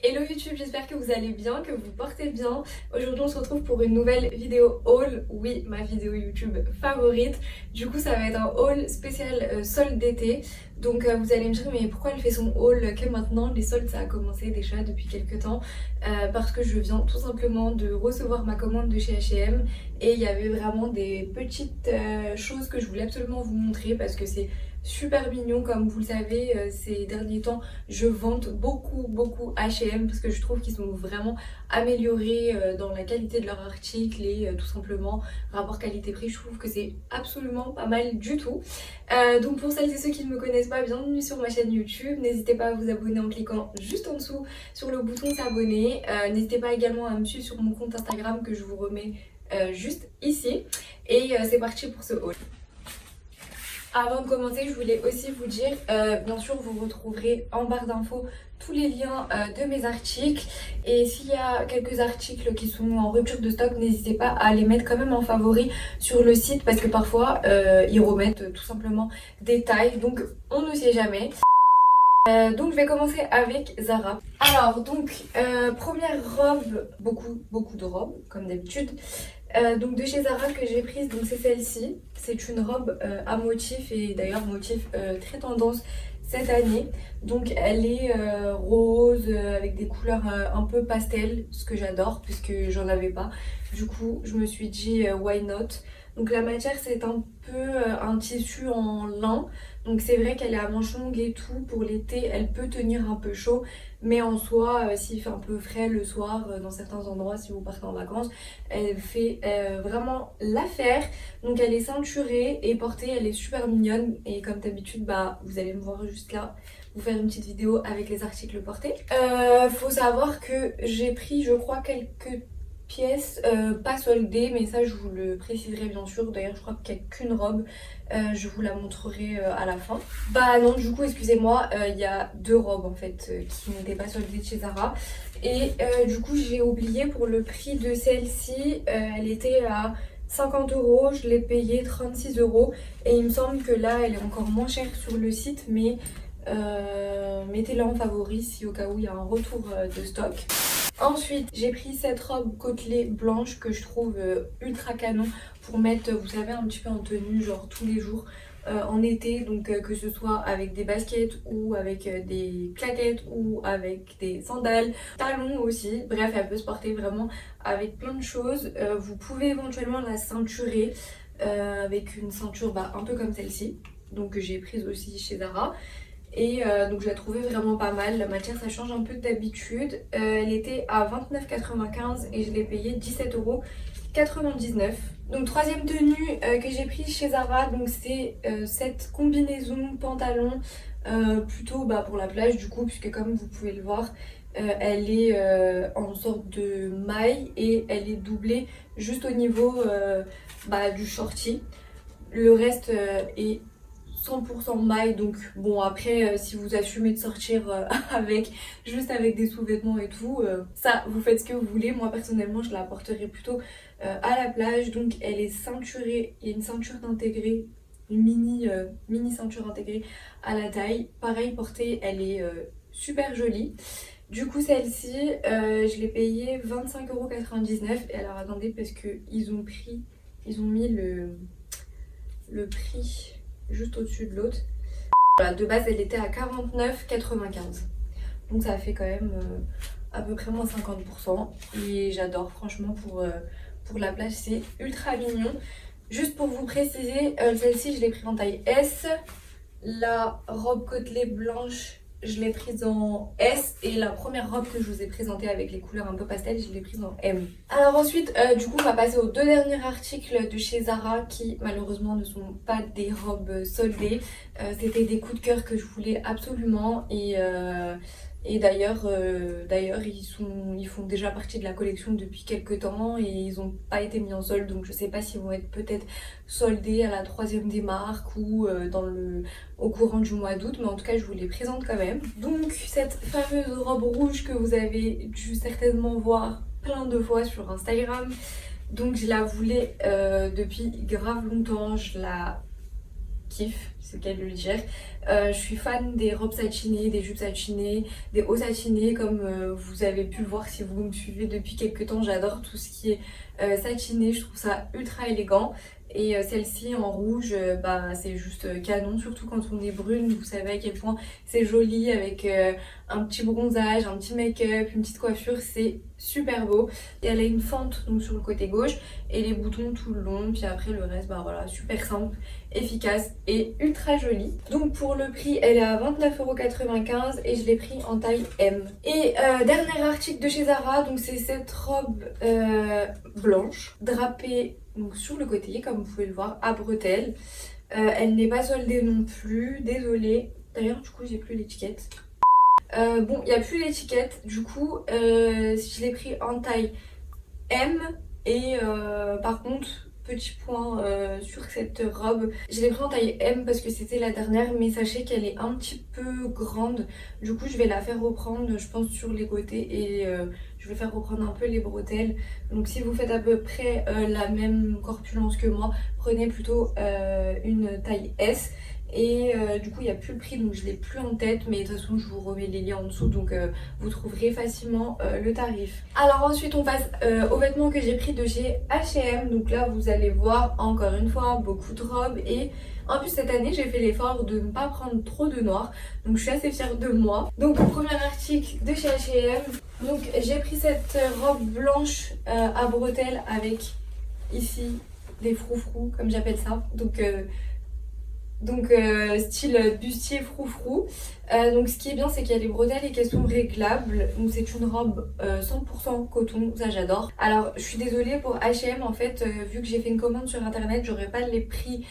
Hello YouTube, j'espère que vous allez bien, que vous portez bien. Aujourd'hui on se retrouve pour une nouvelle vidéo haul, oui ma vidéo YouTube favorite. Du coup ça va être un haul spécial solde d'été. Donc vous allez me dire mais pourquoi elle fait son haul que maintenant? Les soldes ça a commencé déjà depuis quelques temps. Parce que je viens tout simplement de recevoir ma commande de chez H&M. Et il y avait vraiment des petites choses que je voulais absolument vous montrer parce que c'est super mignon. Comme vous le savez, ces derniers temps je vante beaucoup H&M parce que je trouve qu'ils sont vraiment améliorés dans la qualité de leurs articles et tout simplement rapport qualité-prix, je trouve que c'est absolument pas mal du tout. Donc pour celles et ceux qui ne me connaissent pas, bienvenue sur ma chaîne YouTube. N'hésitez pas à vous abonner en cliquant juste en dessous sur le bouton s'abonner. N'hésitez pas également à me suivre sur mon compte Instagram que je vous remets juste ici. Et c'est parti pour ce haul. Avant de commencer, je voulais aussi vous dire, bien sûr, vous retrouverez en barre d'infos tous les liens de mes articles. Et s'il y a quelques articles qui sont en rupture de stock, n'hésitez pas à les mettre quand même en favori sur le site parce que parfois, ils remettent tout simplement des tailles. Donc, on ne sait jamais. Donc je vais commencer avec Zara. Alors donc première robe, beaucoup de robes comme d'habitude. Donc de chez Zara que j'ai prise, donc c'est celle-ci. C'est une robe à motif et d'ailleurs motif très tendance cette année. Donc elle est rose avec des couleurs un peu pastel, ce que j'adore puisque j'en avais pas. Du coup je me suis dit why not. Donc la matière c'est un peu un tissu en lin. Donc c'est vrai qu'elle est à manches longues et tout. Pour l'été elle peut tenir un peu chaud. Mais en soi s'il fait un peu frais le soir dans certains endroits si vous partez en vacances, elle fait vraiment l'affaire. Donc elle est ceinturée et portée, elle est super mignonne. Et comme d'habitude bah vous allez me voir juste là vous faire une petite vidéo avec les articles portés. Faut savoir que j'ai pris je crois quelques pièces pas soldées, mais ça je vous le préciserai bien sûr. D'ailleurs je crois qu'il n'y a qu'une robe, je vous la montrerai à la fin. Bah non, du coup excusez-moi, il y a deux robes en fait qui n'étaient pas soldées de chez Zara. Et du coup j'ai oublié pour le prix de celle-ci, elle était à 50 €, je l'ai payée 36 € et il me semble que là elle est encore moins chère sur le site, mais mettez-la en favori si au cas où il y a un retour de stock. Ensuite, j'ai pris cette robe côtelée blanche que je trouve ultra canon pour mettre, vous savez, un petit peu en tenue, genre tous les jours en été. Donc que ce soit avec des baskets ou avec des claquettes ou avec des sandales, talons aussi. Bref, elle peut se porter vraiment avec plein de choses. Vous pouvez éventuellement la ceinturer avec une ceinture un peu comme celle-ci. Donc que j'ai prise aussi chez Zara. Et donc je la trouvais vraiment pas mal. La matière ça change un peu d'habitude. Elle était à 29,95 € et je l'ai payée 17,99 €. Donc troisième tenue que j'ai prise chez Zara, donc c'est cette combinaison pantalon plutôt pour la plage du coup, puisque comme vous pouvez le voir elle est en sorte de maille et elle est doublée juste au niveau du shorty. Le reste est 100% maille, donc bon après si vous assumez de sortir juste avec des sous-vêtements et tout, ça vous faites ce que vous voulez. Moi personnellement je la porterai plutôt à la plage. Donc elle est ceinturée, il y a une ceinture intégrée, une mini ceinture intégrée à la taille. Pareil portée, elle est super jolie. Du coup celle-ci je l'ai payée 25,99 €. Et alors attendez parce que ils ont mis le prix juste au-dessus de l'autre. Voilà, de base elle était à 49,95 €. Donc ça fait quand même à peu près moins 50%. Et j'adore franchement pour la plage, c'est ultra mignon. Juste pour vous préciser, celle-ci je l'ai prise en taille S. La robe côtelée blanche je l'ai prise en S et la première robe que je vous ai présentée avec les couleurs un peu pastel, je l'ai prise en M. Alors ensuite, du coup, on va passer aux deux derniers articles de chez Zara qui malheureusement ne sont pas des robes soldées. C'était des coups de cœur que je voulais absolument et d'ailleurs ils font déjà partie de la collection depuis quelques temps et ils n'ont pas été mis en solde, donc je sais pas s'ils vont être peut-être soldés à la troisième des marques ou au courant du mois d'août, mais en tout cas je vous les présente quand même. Donc cette fameuse robe rouge que vous avez dû certainement voir plein de fois sur Instagram, donc je la voulais depuis grave longtemps, je la kiffe, c'est le cas de le dire. Je suis fan des robes satinées, des jupes satinées, des hauts satinés comme vous avez pu le voir si vous me suivez depuis quelques temps. J'adore tout ce qui est satiné, je trouve ça ultra élégant. Et celle-ci en rouge, bah, c'est juste canon, surtout quand on est brune, vous savez à quel point c'est joli avec un petit bronzage, un petit make-up, une petite coiffure, c'est super beau. Et elle a une fente donc sur le côté gauche et les boutons tout le long, puis après le reste, bah voilà, super simple, efficace et ultra joli. Donc pour le prix, elle est à 29,95 € et je l'ai pris en taille M. Et dernier article de chez Zara, donc c'est cette robe blanche, drapée donc sur le côté, comme vous pouvez le voir, à bretelles. Elle n'est pas soldée non plus, désolée. D'ailleurs, du coup, j'ai plus l'étiquette. Bon, il n'y a plus l'étiquette, du coup, je l'ai pris en taille M. Et par contre, petit point sur cette robe, je l'ai pris en taille M parce que c'était la dernière, mais sachez qu'elle est un petit peu grande. Du coup, je vais la faire reprendre, je pense, sur les côtés et je vais faire reprendre un peu les bretelles. Donc si vous faites à peu près la même corpulence que moi, prenez plutôt une taille S. Et du coup il n'y a plus le prix, donc je l'ai plus en tête, mais de toute façon je vous remets les liens en dessous, donc vous trouverez facilement le tarif. Alors ensuite on passe aux vêtements que j'ai pris de chez H&M. Donc là vous allez voir encore une fois beaucoup de robes, et en plus cette année j'ai fait l'effort de ne pas prendre trop de noir, donc je suis assez fière de moi. Donc premier article de chez H&M, donc j'ai pris cette robe blanche à bretelles avec ici des froufrous comme j'appelle ça, donc style bustier froufrou. Donc ce qui est bien, c'est qu'il y a les bretelles et qu'elles sont réglables. Donc c'est une robe 100% coton, ça j'adore. Alors je suis désolée pour H&M, en fait vu que j'ai fait une commande sur internet, j'aurai pas les prix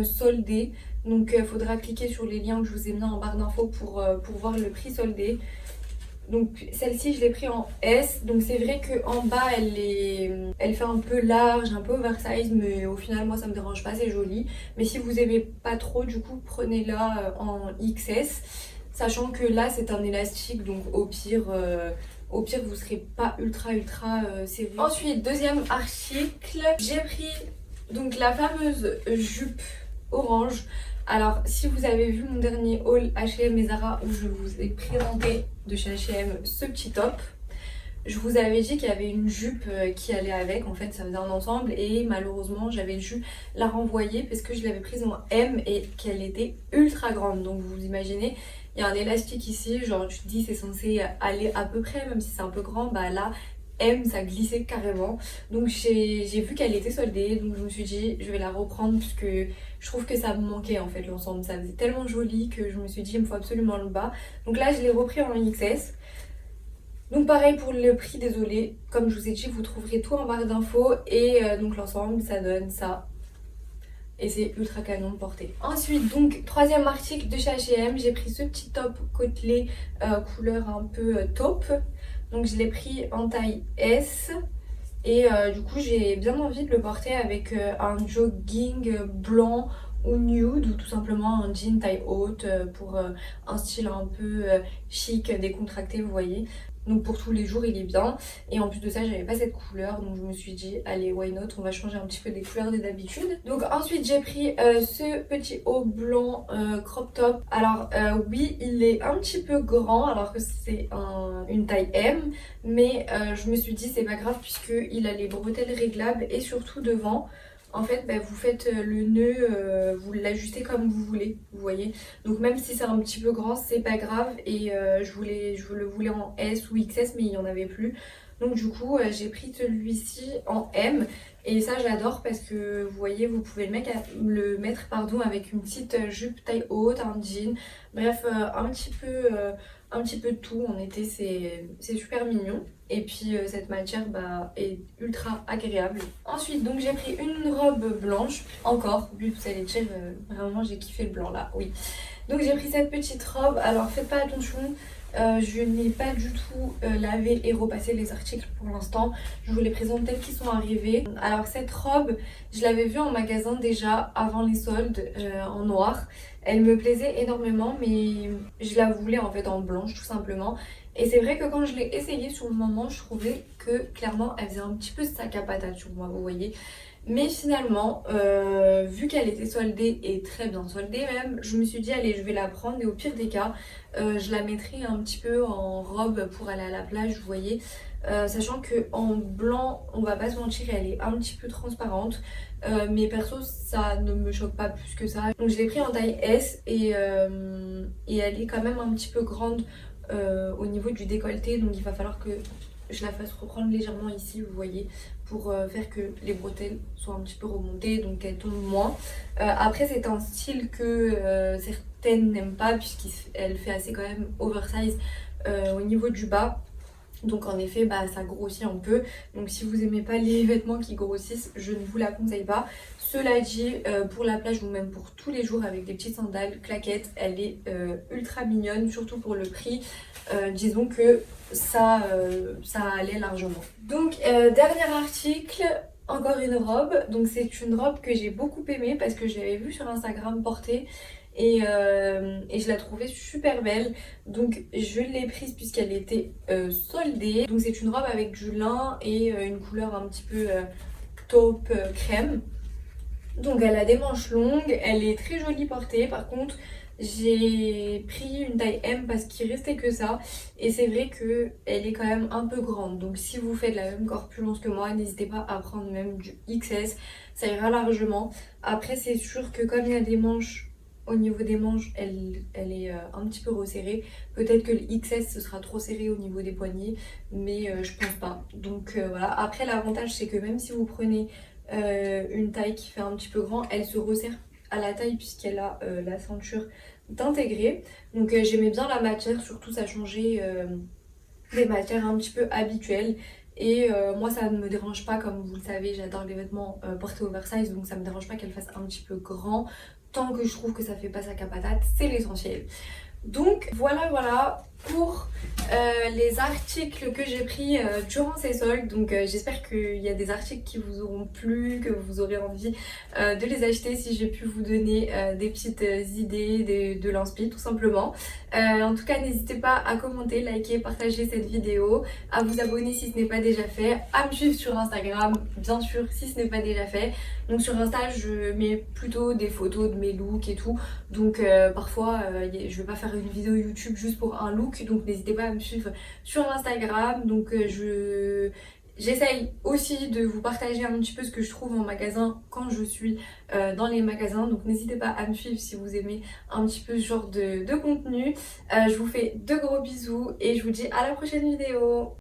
soldés. Donc faudra cliquer sur les liens que je vous ai mis en barre d'infos pour voir le prix soldé. Donc celle-ci je l'ai pris en S, donc c'est vrai qu'en bas elle fait un peu large, un peu oversize, mais au final moi ça me dérange pas, c'est joli. Mais si vous aimez pas trop, du coup prenez-la en XS, sachant que là c'est un élastique, donc au pire vous serez pas ultra serré. Ensuite deuxième article, j'ai pris donc la fameuse jupe orange. Alors si vous avez vu mon dernier haul H&M et Zara où je vous ai présenté de chez H&M ce petit top, je vous avais dit qu'il y avait une jupe qui allait avec, en fait ça faisait un ensemble, et malheureusement j'avais dû la renvoyer parce que je l'avais prise en M et qu'elle était ultra grande. Donc vous imaginez, il y a un élastique ici, genre tu te dis c'est censé aller à peu près, même si c'est un peu grand, bah là M ça glissait carrément. Donc j'ai vu qu'elle était soldée, donc je me suis dit je vais la reprendre puisque je trouve que ça me manquait en fait l'ensemble, ça faisait tellement joli que je me suis dit il me faut absolument le bas. Donc là je l'ai repris en XS. Donc pareil pour le prix, désolé, comme je vous ai dit vous trouverez tout en barre d'infos, et donc l'ensemble ça donne ça. Et c'est ultra canon de porter. Ensuite, donc, troisième article de chez H&M, j'ai pris ce petit top côtelé couleur un peu taupe. Donc je l'ai pris en taille S. Et du coup, j'ai bien envie de le porter avec un jogging blanc ou nude, ou tout simplement un jean taille haute pour un style un peu chic, décontracté, vous voyez. Donc pour tous les jours il est bien, et en plus de ça j'avais pas cette couleur, donc je me suis dit allez why not, on va changer un petit peu des couleurs de d'habitude. Donc ensuite j'ai pris ce petit haut blanc crop top. Alors oui il est un petit peu grand alors que c'est une taille M, mais je me suis dit c'est pas grave puisque il a les bretelles réglables, et surtout devant en fait bah, vous faites le nœud, vous l'ajustez comme vous voulez, vous voyez. Donc même si c'est un petit peu grand c'est pas grave, et je le voulais en S ou XS mais il n'y en avait plus. Donc du coup j'ai pris celui-ci en M, et ça j'adore parce que vous voyez vous pouvez le mettre avec une petite jupe taille haute, un jean, bref un petit peu de tout en été, c'est super mignon. Et puis cette matière bah, est ultra agréable. Ensuite donc j'ai pris une robe blanche, encore, oui vous allez dire vraiment j'ai kiffé le blanc là, oui. Donc j'ai pris cette petite robe, alors faites pas attention, je n'ai pas du tout lavé et repassé les articles pour l'instant, je vous les présente tels qu'ils sont arrivés. Alors cette robe, je l'avais vue en magasin déjà avant les soldes en noir, elle me plaisait énormément mais je la voulais en fait en blanche tout simplement. Et c'est vrai que quand je l'ai essayée sur le moment, je trouvais que clairement elle faisait un petit peu sac à patate sur moi, vous voyez. Mais finalement, vu qu'elle était soldée et très bien soldée même, je me suis dit allez je vais la prendre et au pire des cas, je la mettrai un petit peu en robe pour aller à la plage, vous voyez. Sachant que en blanc, on va pas se mentir, elle est un petit peu transparente. Mais perso, ça ne me choque pas plus que ça. Donc je l'ai pris en taille S et elle est quand même un petit peu grande au niveau du décolleté. Donc il va falloir que je la fasse reprendre légèrement ici, vous voyez, pour faire que les bretelles soient un petit peu remontées, donc qu'elles tombent moins. Après, c'est un style que certaines n'aiment pas puisqu'elle fait assez quand même oversize au niveau du bas. Donc en effet bah, ça grossit un peu, donc si vous aimez pas les vêtements qui grossissent, je ne vous la conseille pas. Cela dit, pour la plage ou même pour tous les jours avec des petites sandales, claquettes, elle est ultra mignonne, surtout pour le prix. Disons que ça allait largement. Donc dernier article, encore une robe. Donc c'est une robe que j'ai beaucoup aimée parce que je l'avais vue sur Instagram portée et je la trouvais super belle. Donc je l'ai prise puisqu'elle était soldée. Donc c'est une robe avec du lin et une couleur un petit peu taupe crème. Donc elle a des manches longues, elle est très jolie portée. Par contre j'ai pris une taille M parce qu'il restait que ça. Et c'est vrai qu'elle est quand même un peu grande. Donc si vous faites la même corpulence que moi, n'hésitez pas à prendre même du XS. Ça ira largement. Après c'est sûr que comme il y a des manches, au niveau des manches, elle est un petit peu resserrée. Peut-être que le XS ce sera trop serré au niveau des poignets. Mais je pense pas. Donc voilà. Après l'avantage c'est que même si vous prenez une taille qui fait un petit peu grand, elle se resserre à la taille puisqu'elle a la ceinture d'intégrer. Donc j'aimais bien la matière, surtout ça changeait des matières un petit peu habituelles. Et moi ça ne me dérange pas, comme vous le savez, j'adore les vêtements portés oversize, donc ça me dérange pas qu'elle fasse un petit peu grand. Tant que je trouve que ça fait pas sac à patate, c'est l'essentiel. Donc voilà pour les articles que j'ai pris durant ces soldes. Donc j'espère qu'il y a des articles qui vous auront plu, que vous aurez envie de les acheter, si j'ai pu vous donner des petites idées, de l'inspi tout simplement. En tout cas n'hésitez pas à commenter, liker, partager cette vidéo, à vous abonner si ce n'est pas déjà fait, à me suivre sur Instagram bien sûr si ce n'est pas déjà fait. Donc sur Insta je mets plutôt des photos de mes looks et tout. Donc parfois je vais pas faire une vidéo YouTube juste pour un look, donc n'hésitez pas à me suivre sur Instagram. Donc j'essaye aussi de vous partager un petit peu ce que je trouve en magasin quand je suis dans les magasins. Donc n'hésitez pas à me suivre si vous aimez un petit peu ce genre de contenu. Je vous fais de gros bisous et je vous dis à la prochaine vidéo.